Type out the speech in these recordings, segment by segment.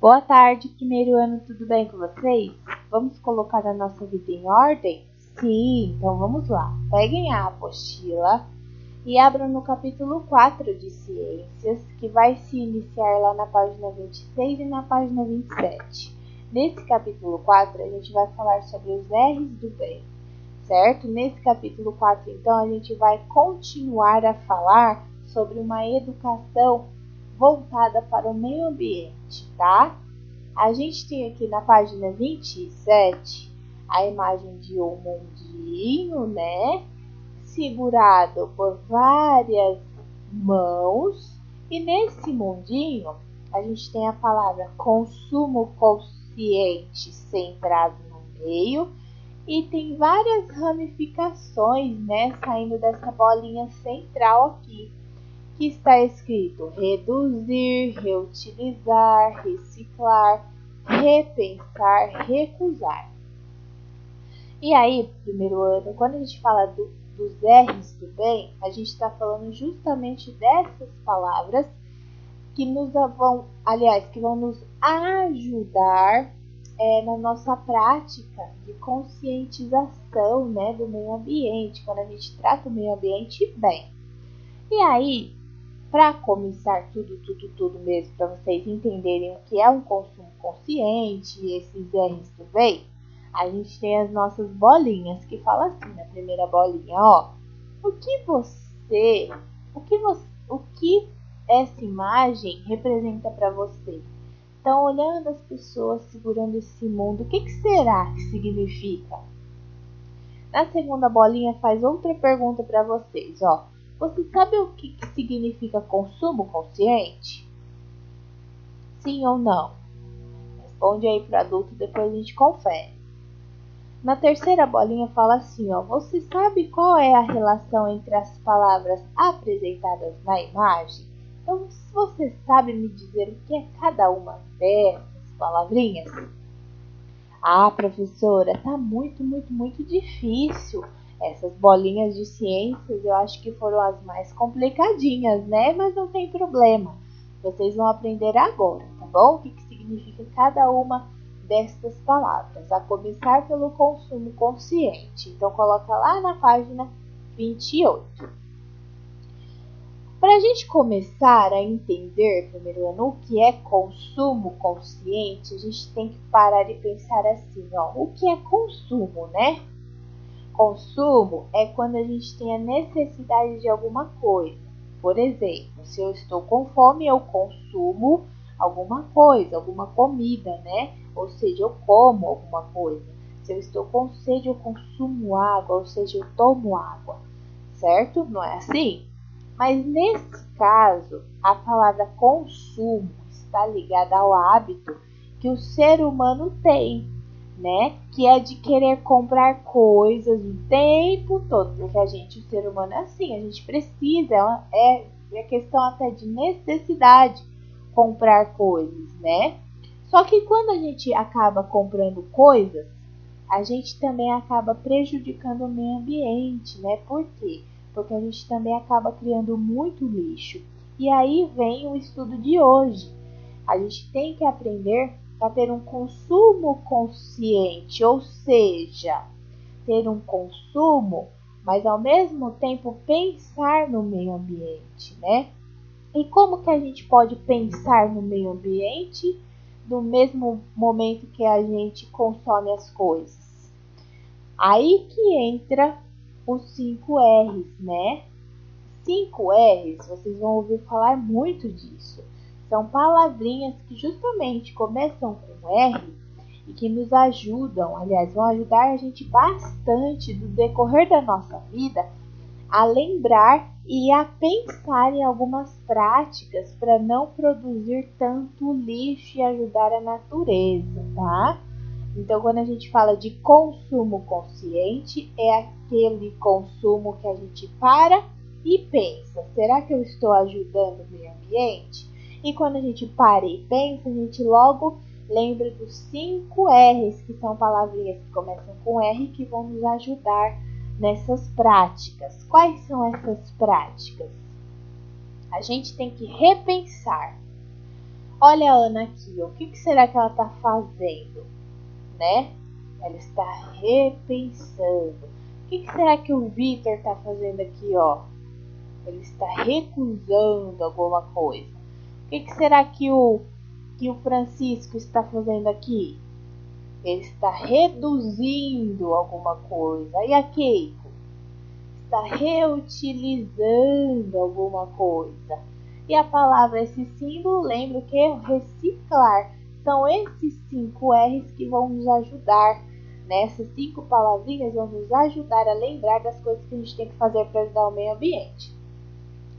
Boa tarde, primeiro ano, tudo bem com vocês? Vamos colocar a nossa vida em ordem? Sim, então vamos lá. Peguem a apostila e abram no capítulo 4 de Ciências, que vai se iniciar lá na página 26 e na página 27. Nesse capítulo 4, a gente vai falar sobre os R's do bem, certo? Nesse capítulo 4, então, a gente vai continuar a falar sobre uma educação voltada para o meio ambiente, tá? A gente tem aqui na página 27 a imagem de um mundinho, né? Segurado por várias mãos. E nesse mundinho, a gente tem a palavra consumo consciente centrado no meio. E tem várias ramificações, né? Saindo dessa bolinha central aqui, que está escrito reduzir, reutilizar, reciclar, repensar, recusar. E aí, primeiro ano, quando a gente fala dos R's do bem, a gente está falando justamente dessas palavras que que vão nos ajudar na nossa prática de conscientização, né, do meio ambiente, quando a gente trata o meio ambiente bem. E aí, para começar tudo mesmo, para vocês entenderem o que é um consumo consciente e esses R's do bem, a gente tem as nossas bolinhas que fala assim na primeira bolinha, ó, o que essa imagem representa para você? Então, olhando as pessoas segurando esse mundo, o que será que significa? Na segunda bolinha faz outra pergunta para vocês, ó. Você sabe o que significa consumo consciente? Sim ou não? Responde aí para o adulto, depois a gente confere. Na terceira bolinha fala assim, ó. Você sabe qual é a relação entre as palavras apresentadas na imagem? Então, se você sabe me dizer o que é cada uma dessas palavrinhas? Ah, professora, tá muito difícil. Essas bolinhas de ciências eu acho que foram as mais complicadinhas, né? Mas não tem problema. Vocês vão aprender agora, tá bom? O que significa cada uma dessas palavras. A começar pelo consumo consciente. Então, coloca lá na página 28. Para a gente começar a entender, primeiro ano, o que é consumo consciente, a gente tem que parar e pensar assim, ó, o que é consumo, né? Consumo é quando a gente tem a necessidade de alguma coisa. Por exemplo, se eu estou com fome, eu consumo alguma coisa, alguma comida, né? Ou seja, eu como alguma coisa. Se eu estou com sede, eu consumo água, ou seja, eu tomo água, certo? Não é assim? Mas nesse caso, a palavra consumo está ligada ao hábito que o ser humano tem, né? Que é de querer comprar coisas o tempo todo, porque o ser humano é assim, a gente precisa, é questão até de necessidade comprar coisas, né? Só que quando a gente acaba comprando coisas, a gente também acaba prejudicando o meio ambiente, né? Por quê? Porque a gente também acaba criando muito lixo. E aí vem o estudo de hoje. A gente tem que aprender a ter um consumo consciente, ou seja, ter um consumo, mas ao mesmo tempo pensar no meio ambiente, né? E como que a gente pode pensar no meio ambiente no mesmo momento que a gente consome as coisas? Aí que entra os 5 R's, né? 5 R's, vocês vão ouvir falar muito disso. São palavrinhas que justamente começam com R e que nos ajudam, aliás, vão ajudar a gente bastante no decorrer da nossa vida a lembrar e a pensar em algumas práticas para não produzir tanto lixo e ajudar a natureza, tá? Então, quando a gente fala de consumo consciente, é aquele consumo que a gente para e pensa, será que eu estou ajudando o meio ambiente? E quando a gente para e pensa, a gente logo lembra dos 5 R's, que são palavrinhas que começam com R, que vão nos ajudar nessas práticas. Quais são essas práticas? A gente tem que repensar. Olha a Ana aqui, ó. O que será que ela está fazendo, né? Ela está repensando. O que será que o Vitor está fazendo aqui, ó? Ele está recusando alguma coisa. O que será que o Francisco está fazendo aqui? Ele está reduzindo alguma coisa. E a Keiko? Está reutilizando alguma coisa. E a palavra, esse símbolo, lembra que é reciclar. São esses 5 R's que vão nos ajudar. Né? Essas 5 palavrinhas vão nos ajudar a lembrar das coisas que a gente tem que fazer para ajudar o meio ambiente.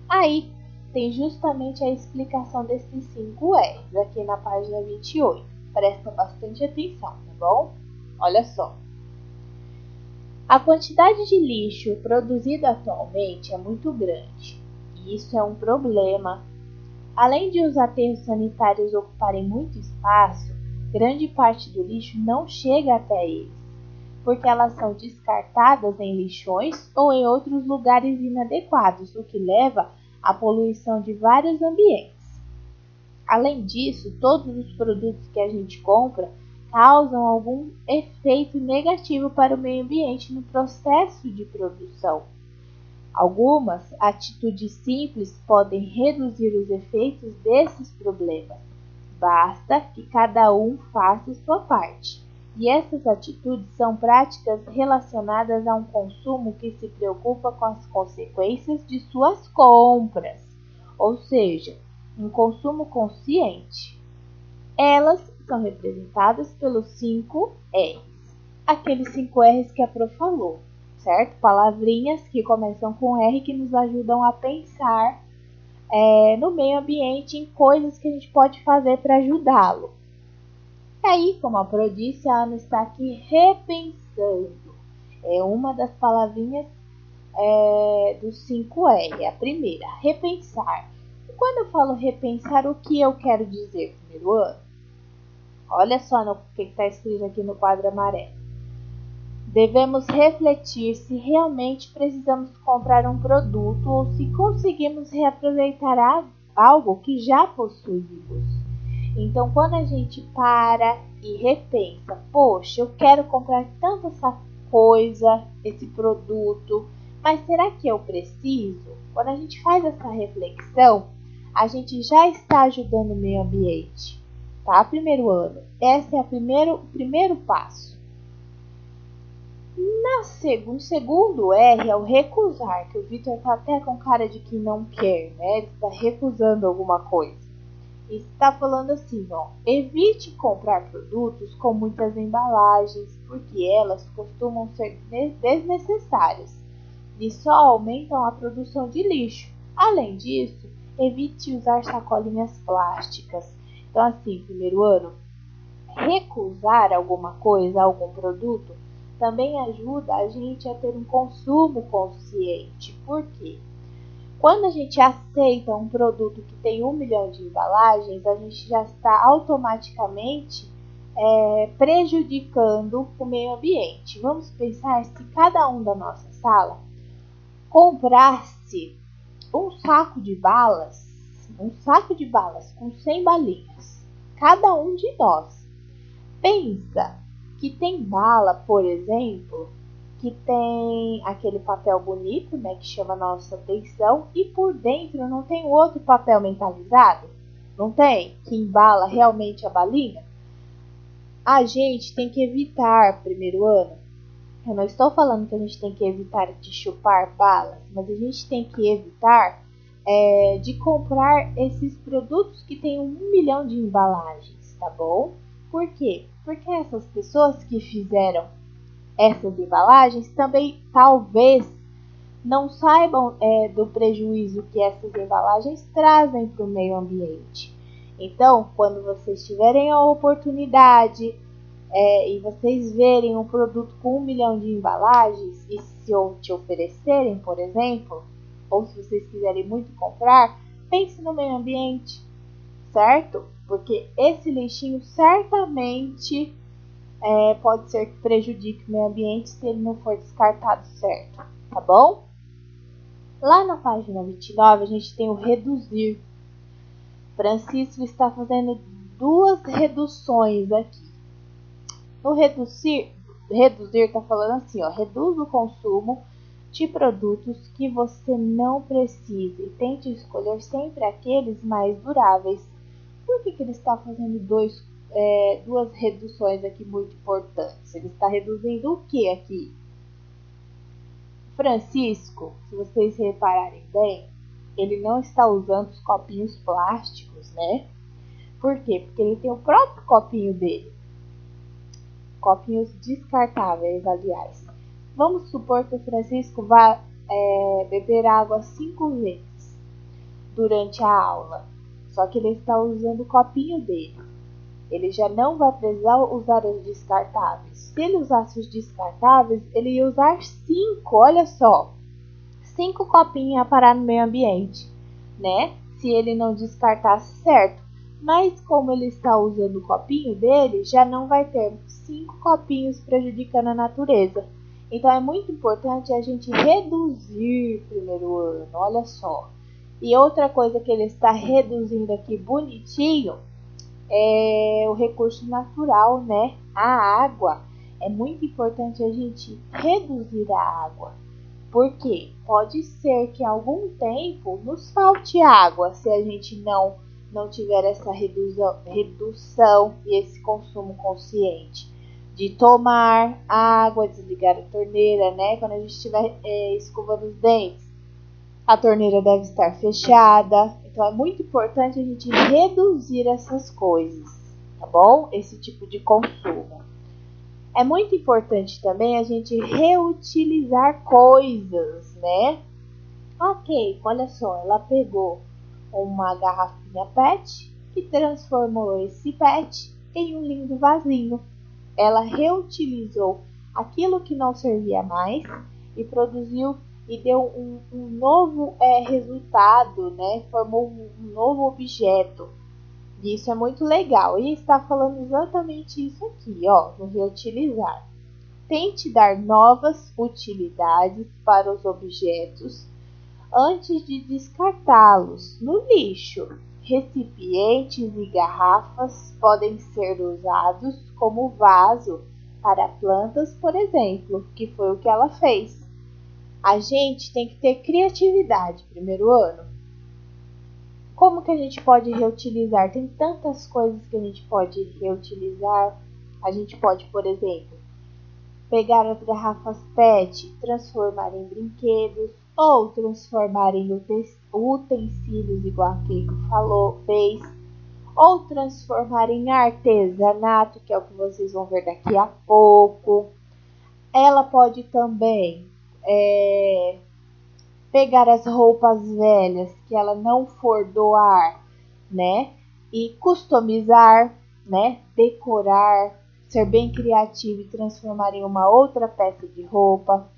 Aí tem justamente a explicação desses 5 R's aqui na página 28. Presta bastante atenção, tá bom? Olha só. A quantidade de lixo produzido atualmente é muito grande, e isso é um problema. Além de os aterros sanitários ocuparem muito espaço, grande parte do lixo não chega até eles, porque elas são descartadas em lixões ou em outros lugares inadequados, o que leva à poluição de vários ambientes. Além disso, todos os produtos que a gente compra causam algum efeito negativo para o meio ambiente no processo de produção. Algumas atitudes simples podem reduzir os efeitos desses problemas. Basta que cada um faça sua parte. E essas atitudes são práticas relacionadas a um consumo que se preocupa com as consequências de suas compras, ou seja, um consumo consciente. Elas são representadas pelos 5 R's. Aqueles 5 R's que a Pro falou, certo? Palavrinhas que começam com R que nos ajudam a pensar no meio ambiente, em coisas que a gente pode fazer para ajudá-lo. E aí, como a Pro disse, a Ana está aqui repensando. É uma das palavrinhas dos 5 R, a primeira, repensar. E quando eu falo repensar, o que eu quero dizer, primeiro ano? Olha só no que está escrito aqui no quadro amarelo. Devemos refletir se realmente precisamos comprar um produto ou se conseguimos reaproveitar algo que já possuímos. Então, quando a gente para e repensa, poxa, eu quero comprar tanto essa coisa, esse produto, mas será que eu preciso? Quando a gente faz essa reflexão, a gente já está ajudando o meio ambiente. Tá? Primeiro ano. Esse é o primeiro passo. O segundo R é o recusar, que o Vitor está até com cara de que não quer, né? Ele está recusando alguma coisa. E está falando assim, ó, evite comprar produtos com muitas embalagens, porque elas costumam ser desnecessárias e só aumentam a produção de lixo. Além disso, evite usar sacolinhas plásticas. Então, assim, primeiro ano, recusar alguma coisa, algum produto, também ajuda a gente a ter um consumo consciente. Por quê? Quando a gente aceita um produto que tem 1 milhão de embalagens, a gente já está automaticamente prejudicando o meio ambiente. Vamos pensar se cada um da nossa sala comprasse um saco de balas com 100 balinhas, cada um de nós. Pensa que tem bala, por exemplo, que tem aquele papel bonito, né, que chama a nossa atenção, e por dentro não tem outro papel metalizado? Não tem? Que embala realmente a balinha? A gente tem que evitar, primeiro ano, eu não estou falando que a gente tem que evitar de chupar balas, mas a gente tem que evitar de comprar esses produtos que têm 1 milhão de embalagens, tá bom? Por quê? Porque essas pessoas que fizeram essas embalagens também talvez não saibam do prejuízo que essas embalagens trazem para o meio ambiente. Então, quando vocês tiverem a oportunidade e vocês verem um produto com 1 milhão de embalagens e se te oferecerem, por exemplo, ou se vocês quiserem muito comprar, pense no meio ambiente, certo? Porque esse lixinho certamente pode ser que prejudique o meio ambiente se ele não for descartado certo, tá bom? Lá na página 29 a gente tem o reduzir. Francisco está fazendo duas reduções aqui. No reduzir está falando assim, ó, reduz o consumo de produtos que você não precisa e tente escolher sempre aqueles mais duráveis. Por que ele está fazendo duas reduções aqui muito importantes? Ele está reduzindo o que aqui? Francisco, se vocês repararem bem, ele não está usando os copinhos plásticos, né? Por quê? Porque ele tem o próprio copinho dele. Copinhos descartáveis, aliás. Vamos supor que o Francisco vá beber água 5 vezes durante a aula. Só que ele está usando o copinho dele. Ele já não vai precisar usar os descartáveis. Se ele usasse os descartáveis, ele ia usar 5, olha só. 5 copinhos a parar no meio ambiente, né? Se ele não descartasse, certo. Mas como ele está usando o copinho dele, já não vai ter 5 copinhos prejudicando a natureza. Então é muito importante a gente reduzir primeiro ano, olha só. E outra coisa que ele está reduzindo aqui bonitinho é o recurso natural, né? A água. É muito importante a gente reduzir a água. Porque pode ser que em algum tempo nos falte água se a gente não tiver essa redução e esse consumo consciente de tomar água, desligar a torneira, né? Quando a gente estiver escovando os dentes, a torneira deve estar fechada. Então é muito importante a gente reduzir essas coisas, tá bom? Esse tipo de consumo. É muito importante também a gente reutilizar coisas, né? Ok, olha só, ela pegou uma garrafinha PET e transformou esse PET em um lindo vasinho. Ela reutilizou aquilo que não servia mais e produziu e deu um novo resultado, né? Formou um novo objeto. Isso é muito legal. E está falando exatamente isso aqui, ó, no reutilizar. Tente dar novas utilidades para os objetos antes de descartá-los no lixo. Recipientes e garrafas podem ser usados como vaso para plantas, por exemplo, que foi o que ela fez. A gente tem que ter criatividade primeiro ano. Como que a gente pode reutilizar? Tem tantas coisas que a gente pode reutilizar. A gente pode, por exemplo, pegar as garrafas PET, transformar em brinquedos ou transformar em utensílios, igual a Keiko fez, ou transformar em artesanato, que é o que vocês vão ver daqui a pouco. Ela pode também pegar as roupas velhas que ela não for doar, né? E customizar, né? Decorar, ser bem criativa e transformar em uma outra peça de roupa.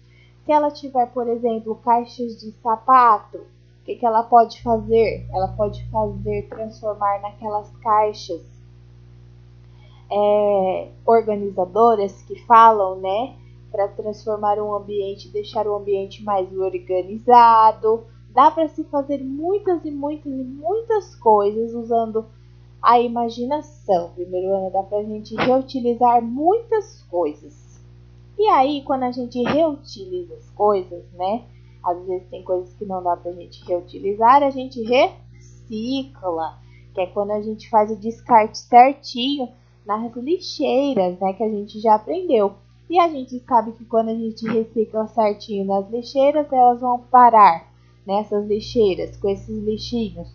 Se ela tiver, por exemplo, caixas de sapato, o que ela pode fazer? Ela pode transformar naquelas caixas organizadoras que falam, né? Para transformar um ambiente, deixar o ambiente mais organizado. Dá para se fazer muitas e muitas e muitas coisas usando a imaginação. Primeiro ano dá para a gente reutilizar muitas coisas. E aí, quando a gente reutiliza as coisas, né? Às vezes tem coisas que não dá para a gente reutilizar, a gente recicla, que é quando a gente faz o descarte certinho nas lixeiras, né? Que a gente já aprendeu. E a gente sabe que quando a gente recicla certinho nas lixeiras, elas vão parar nessas lixeiras, com esses lixinhos,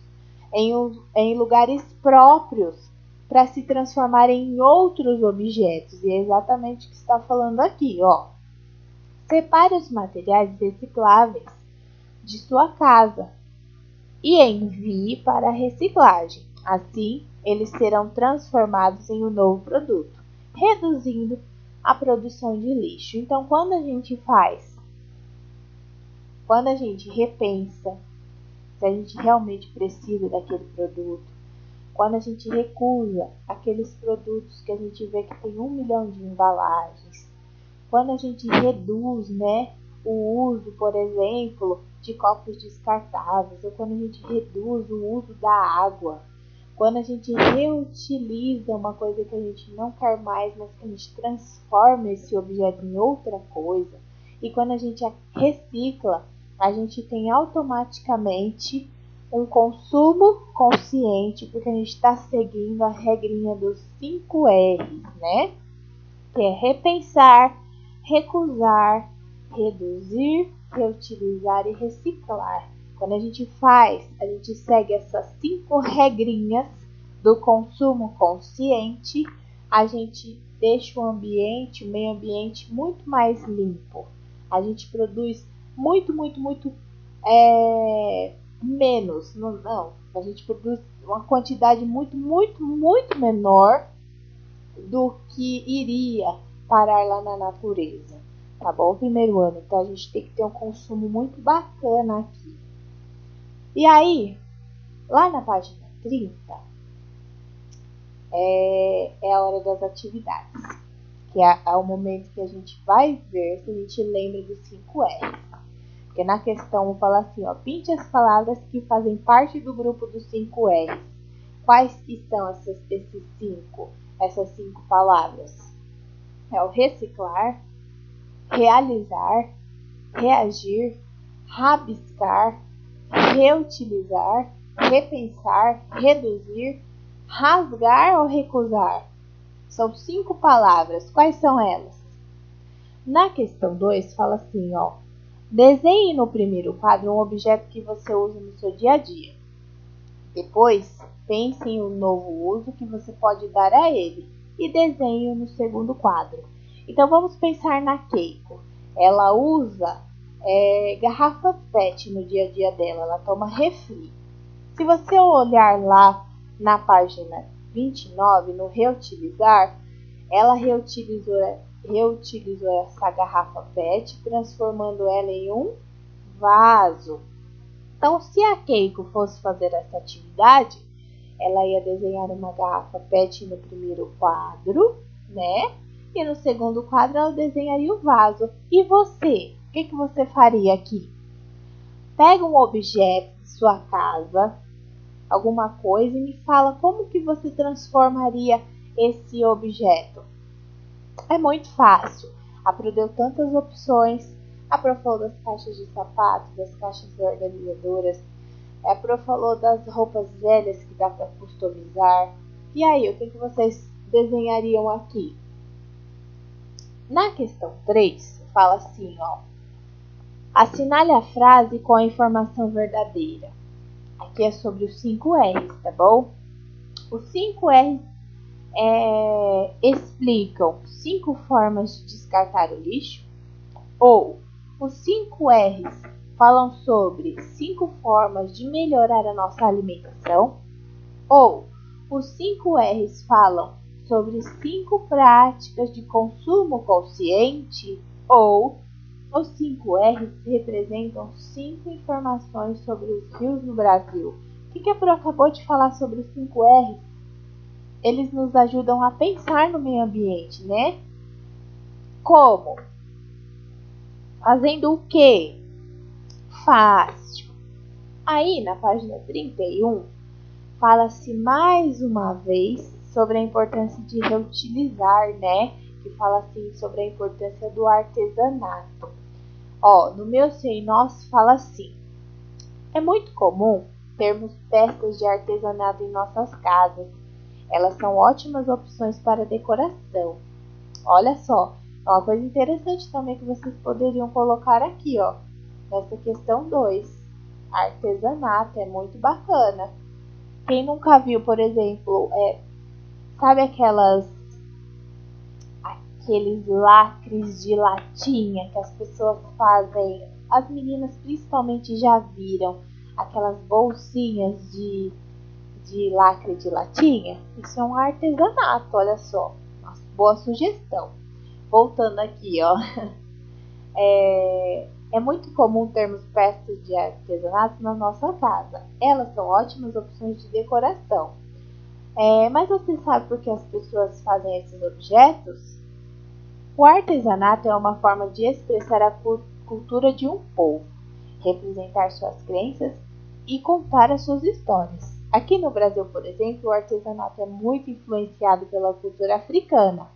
em lugares próprios para se transformarem em outros objetos. E é exatamente o que está falando aqui, ó. Separe os materiais recicláveis de sua casa e envie para a reciclagem. Assim, eles serão transformados em um novo produto, reduzindo a produção de lixo. Então, quando a gente repensa se a gente realmente precisa daquele produto, quando a gente recusa aqueles produtos que a gente vê que tem 1 milhão de embalagens, quando a gente reduz, né, o uso, por exemplo, de copos descartáveis, ou quando a gente reduz o uso da água, quando a gente reutiliza uma coisa que a gente não quer mais, mas que a gente transforma esse objeto em outra coisa, e quando a gente recicla, a gente tem automaticamente um consumo consciente, porque a gente está seguindo a regrinha dos 5 R's, né? Que é repensar, recusar, reduzir, reutilizar e reciclar. Quando a gente segue essas 5 regrinhas do consumo consciente, a gente deixa o meio ambiente muito mais limpo. A gente produz muito menos. Não, a gente produz uma quantidade muito menor do que iria parar lá na natureza. Tá bom? Primeiro ano, então a gente tem que ter um consumo muito bacana aqui. E aí, lá na página 30, é a hora das atividades, que é o momento que a gente vai ver se a gente lembra dos 5 R's. Porque na questão fala assim, ó, pinte as palavras que fazem parte do grupo dos 5 R's. Quais que são essas 5 palavras? É o reciclar, realizar, reagir, rabiscar, reutilizar, repensar, reduzir, rasgar ou recusar. São 5 palavras. Quais são elas? Na questão 2 fala assim, ó, desenhe no primeiro quadro um objeto que você usa no seu dia a dia. Depois, pense em um novo uso que você pode dar a ele e desenhe-o no segundo quadro. Então vamos pensar na Keiko. Ela usa garrafa PET no dia a dia dela, ela toma refri. Se você olhar lá na página 29, no reutilizar, ela reutilizou essa garrafa PET, transformando ela em um vaso. Então, se a Keiko fosse fazer essa atividade, ela ia desenhar uma garrafa PET no primeiro quadro, né? E no segundo quadro ela desenharia o vaso. E você? O que você faria aqui? Pega um objeto de sua casa, alguma coisa, e me fala como que você transformaria esse objeto. É muito fácil. A Pro deu tantas opções. A Pro falou das caixas de sapato, das caixas organizadoras. A Pro falou das roupas velhas que dá para customizar. E aí, o que vocês desenhariam aqui? Na questão 3, fala assim, ó. Assinale a frase com a informação verdadeira. Aqui é sobre os 5 R's, tá bom? Os 5 R's explicam 5 formas de descartar o lixo, ou os 5 R's falam sobre 5 formas de melhorar a nossa alimentação, ou os 5 R's falam sobre 5 práticas de consumo consciente, ou os 5 R's representam 5 informações sobre os rios no Brasil. O que a Pro acabou de falar sobre os 5 R's? Eles nos ajudam a pensar no meio ambiente, né? Como? Fazendo o quê? Fácil. Aí, na página 31, fala-se mais uma vez sobre a importância de reutilizar, né? Que fala assim sobre a importância do artesanato. Ó, no meu Sei Nosso fala assim: é muito comum termos peças de artesanato em nossas casas. Elas são ótimas opções para decoração. Olha só, é uma coisa interessante também que vocês poderiam colocar aqui, ó, nessa questão 2. Artesanato é muito bacana. Quem nunca viu, por exemplo, sabe aqueles lacres de latinha que as pessoas fazem? As meninas principalmente já viram aquelas bolsinhas de lacre de latinha? Isso é um artesanato, olha só. Nossa, boa sugestão. Voltando aqui, ó. É muito comum termos peças de artesanato na nossa casa. Elas são ótimas opções de decoração. Mas você sabe por que as pessoas fazem esses objetos? O artesanato é uma forma de expressar a cultura de um povo, representar suas crenças e contar as suas histórias. Aqui no Brasil, por exemplo, o artesanato é muito influenciado pela cultura africana.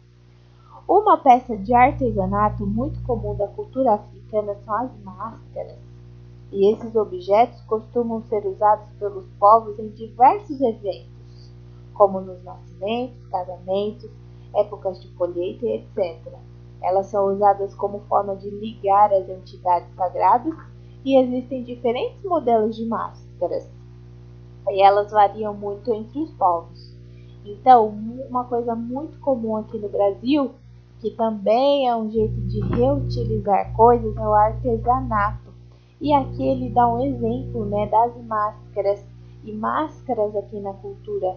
Uma peça de artesanato muito comum da cultura africana são as máscaras, e esses objetos costumam ser usados pelos povos em diversos eventos, como nos nascimentos, casamentos, épocas de colheita e etc. Elas são usadas como forma de ligar as entidades sagradas e existem diferentes modelos de máscaras, e elas variam muito entre os povos. Então, uma coisa muito comum aqui no Brasil, que também é um jeito de reutilizar coisas, é o artesanato. E aqui ele dá um exemplo, né, das máscaras. E máscaras aqui na cultura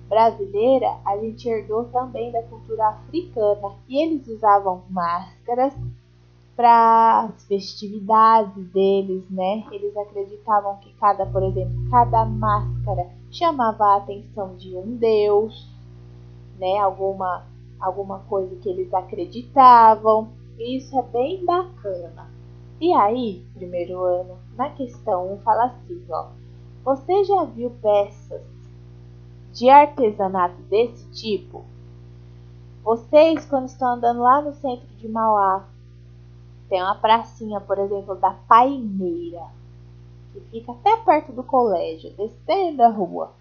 brasileira, a gente herdou também da cultura africana. E eles usavam máscaras para as festividades deles, né? Eles acreditavam que por exemplo, cada máscara chamava a atenção de um deus, né? Alguma coisa que eles acreditavam. E isso é bem bacana. E aí, primeiro ano, na questão 1 fala assim, ó: você já viu peças de artesanato desse tipo? Vocês, quando estão andando lá no centro de Mauá, tem uma pracinha, por exemplo, da Paineira, que fica até perto do colégio, descendo a rua,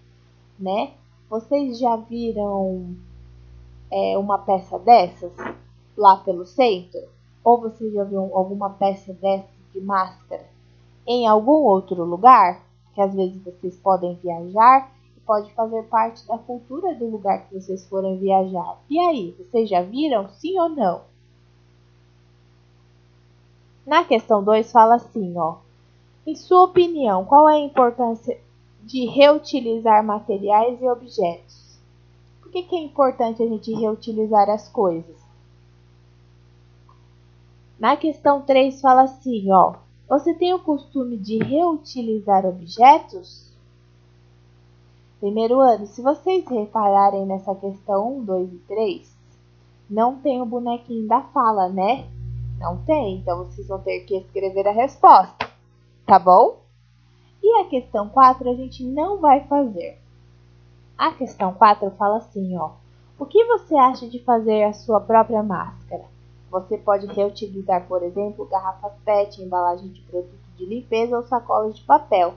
né? Vocês já viram uma peça dessas lá pelo centro? Ou você já viu alguma peça dessas de máscara em algum outro lugar? Que às vezes vocês podem viajar e pode fazer parte da cultura do lugar que vocês forem viajar. E aí, vocês já viram? Sim ou não? Na questão 2 fala assim, ó: em sua opinião, qual é a importância de reutilizar materiais e objetos? Por que é importante a gente reutilizar as coisas? Na questão 3 fala assim, ó: você tem o costume de reutilizar objetos? Primeiro ano, se vocês repararem nessa questão 1, 2 e 3, não tem o bonequinho da fala, né? Não tem, então vocês vão ter que escrever a resposta, tá bom? E a questão 4 a gente não vai fazer. A questão 4 fala assim, ó: o que você acha de fazer a sua própria máscara? Você pode reutilizar, por exemplo, garrafas PET, embalagem de produto de limpeza ou sacolas de papel,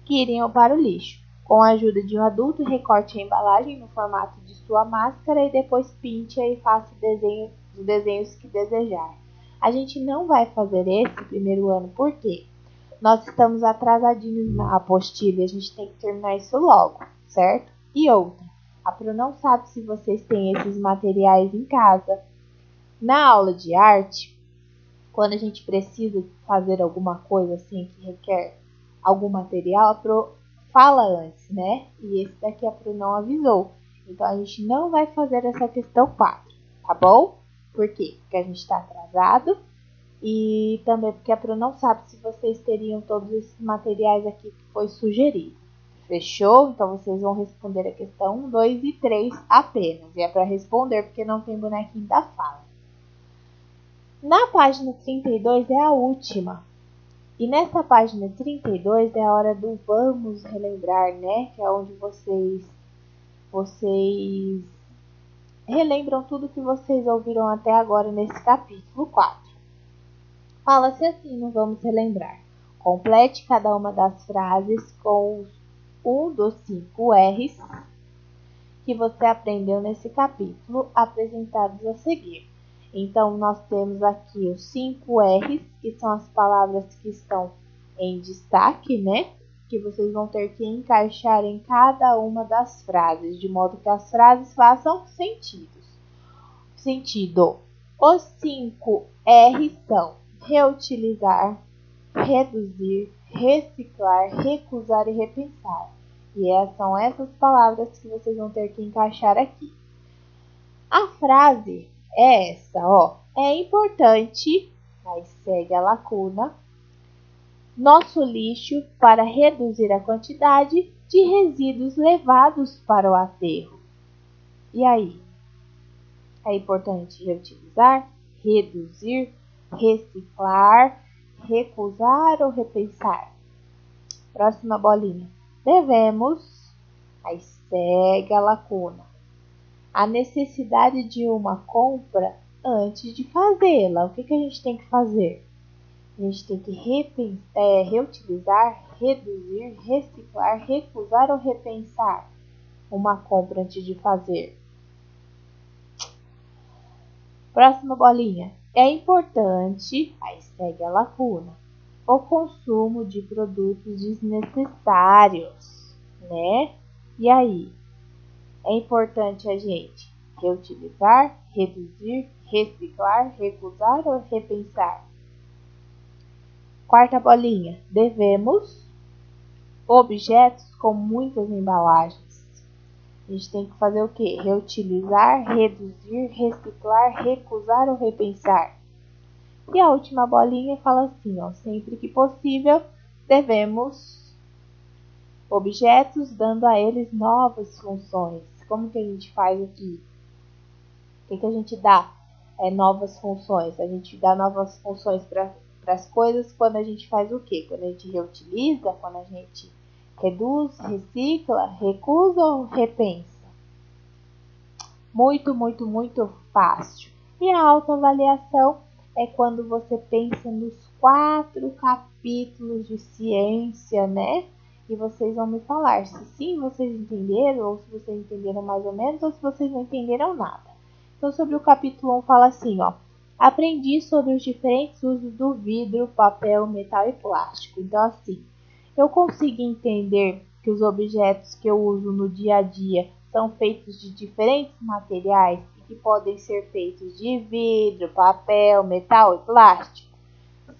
que iriam para o lixo. Com a ajuda de um adulto, recorte a embalagem no formato de sua máscara e depois pinte-a e faça os desenhos que desejar. A gente não vai fazer esse primeiro ano, por quê? Nós estamos atrasadinhos na apostila e a gente tem que terminar isso logo, certo? E outra, a Pro não sabe se vocês têm esses materiais em casa. Na aula de arte, quando a gente precisa fazer alguma coisa assim que requer algum material, a Pro fala antes, né? E esse daqui a Pro não avisou. Então a gente não vai fazer essa questão 4, tá bom? Por quê? Porque a gente está atrasado. E também porque a Pro não sabe se vocês teriam todos esses materiais aqui que foi sugerido. Fechou? Então vocês vão responder a questão 1, 2 e 3 apenas. E é para responder porque não tem bonequinho da fala. Na página 32 é a última. E nessa página 32 é a hora do vamos relembrar, né? Que é onde vocês relembram tudo que vocês ouviram até agora nesse capítulo 4. Fala-se assim, não vamos relembrar. Complete cada uma das frases com um dos 5 R's que você aprendeu nesse capítulo, apresentados a seguir. Então, nós temos aqui os 5 R's, que são as palavras que estão em destaque, né? Que vocês vão ter que encaixar em cada uma das frases, de modo que as frases façam sentido. Os 5 R's são reutilizar, reduzir, reciclar, recusar e repensar. E são essas palavras que vocês vão ter que encaixar aqui. A frase é essa, ó: é importante, aí segue a lacuna, nosso lixo para reduzir a quantidade de resíduos levados para o aterro. E aí? É importante reutilizar, reduzir, reciclar, recusar ou repensar? Próxima bolinha. Devemos Aí segue a lacuna. A necessidade de uma compra antes de fazê-la. O que a gente tem que fazer? A gente tem que reutilizar, reduzir, reciclar, recusar ou repensar uma compra antes de fazer. Próxima bolinha. É importante, aí segue a lacuna, o consumo de produtos desnecessários, né? E aí? É importante a gente reutilizar, reduzir, reciclar, recusar ou repensar? Quarta bolinha. Devemos objetos com muitas embalagens. A gente tem que fazer o quê? Reutilizar, reduzir, reciclar, recusar ou repensar? E a última bolinha fala assim, ó, sempre que possível, devemos objetos dando a eles novas funções. Como que a gente faz aqui? O que a gente dá? Novas funções. A gente dá novas funções para as coisas quando a gente faz o quê? Quando a gente reutiliza, quando a gente reduz, recicla, recusa ou repensa? Muito, muito, muito fácil. E a autoavaliação é quando você pensa nos 4 capítulos de ciência, né? E vocês vão me falar se sim vocês entenderam, ou se vocês entenderam mais ou menos, ou se vocês não entenderam nada. Então, sobre o capítulo 1 fala assim, ó. Aprendi sobre os diferentes usos do vidro, papel, metal e plástico. Então, assim, eu consegui entender que os objetos que eu uso no dia a dia são feitos de diferentes materiais e que podem ser feitos de vidro, papel, metal e plástico.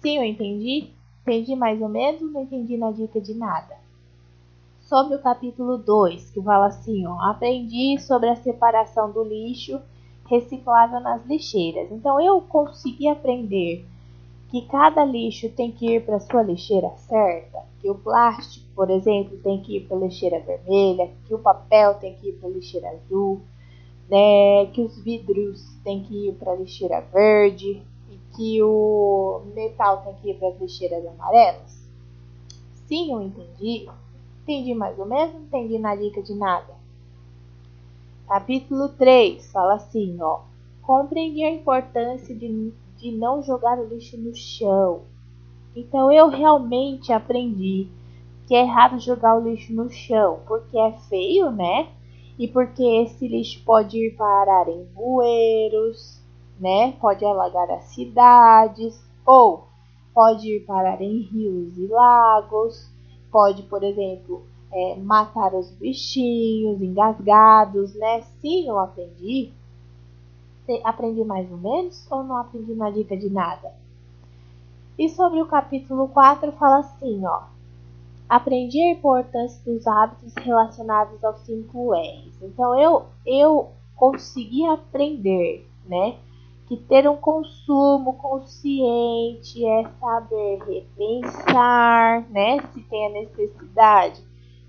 Sim, eu entendi. Entendi mais ou menos, não entendi na dica de nada. Sobre o capítulo 2, que fala assim, ó, aprendi sobre a separação do lixo reciclável nas lixeiras. Então, eu consegui aprender que cada lixo tem que ir para a sua lixeira certa, que o plástico, por exemplo, tem que ir para a lixeira vermelha, que o papel tem que ir para a lixeira azul, né, que os vidros tem que ir para a lixeira verde e que o metal tem que ir para as lixeiras amarelas. Sim, eu entendi. Entendi mais ou menos, não entendi na dica de nada. Capítulo 3 fala assim, ó. Compreendi a importância de não jogar o lixo no chão. Então eu realmente aprendi que é errado jogar o lixo no chão, porque é feio, né? E porque esse lixo pode ir parar em bueiros, né? Pode alagar as cidades, ou pode ir parar em rios e lagos, pode, por exemplo, matar os bichinhos engasgados, né? Sim, eu aprendi. Aprendi mais ou menos ou não aprendi na dica de nada? E sobre o capítulo 4 fala assim, ó. Aprendi a importância dos hábitos relacionados aos 5 R's. Então eu consegui aprender, né, que ter um consumo consciente é saber repensar, né, se tem a necessidade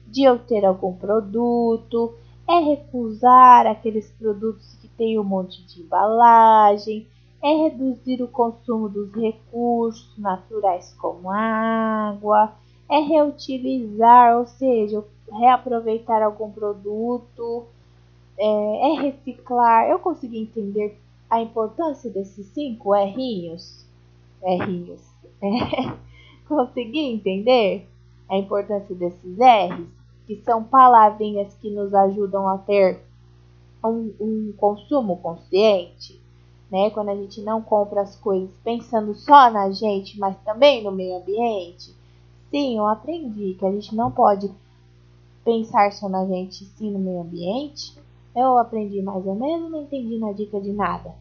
de eu ter algum produto, é recusar aqueles produtos que tem um monte de embalagem, é reduzir o consumo dos recursos naturais como água, é reutilizar, ou seja, reaproveitar algum produto, é reciclar. Eu consegui entender a importância desses 5 R'inhos? R'inhos. Consegui entender a importância desses R's? Que são palavrinhas que nos ajudam a ter um consumo consciente, né? Quando a gente não compra as coisas pensando só na gente, mas também no meio ambiente. Sim, eu aprendi que a gente não pode pensar só na gente, sim no meio ambiente. Eu aprendi mais ou menos, não entendi na dica de nada.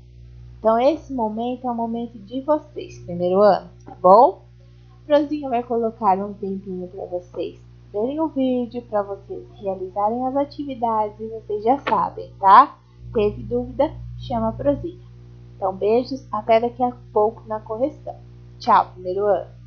Então esse momento é o momento de vocês, primeiro ano, tá bom? Prozinha vai colocar um tempinho para vocês verem o vídeo, para vocês realizarem as atividades e vocês já sabem, tá? Teve dúvida? Chama a Prozinha. Então beijos, até daqui a pouco na correção. Tchau, primeiro ano!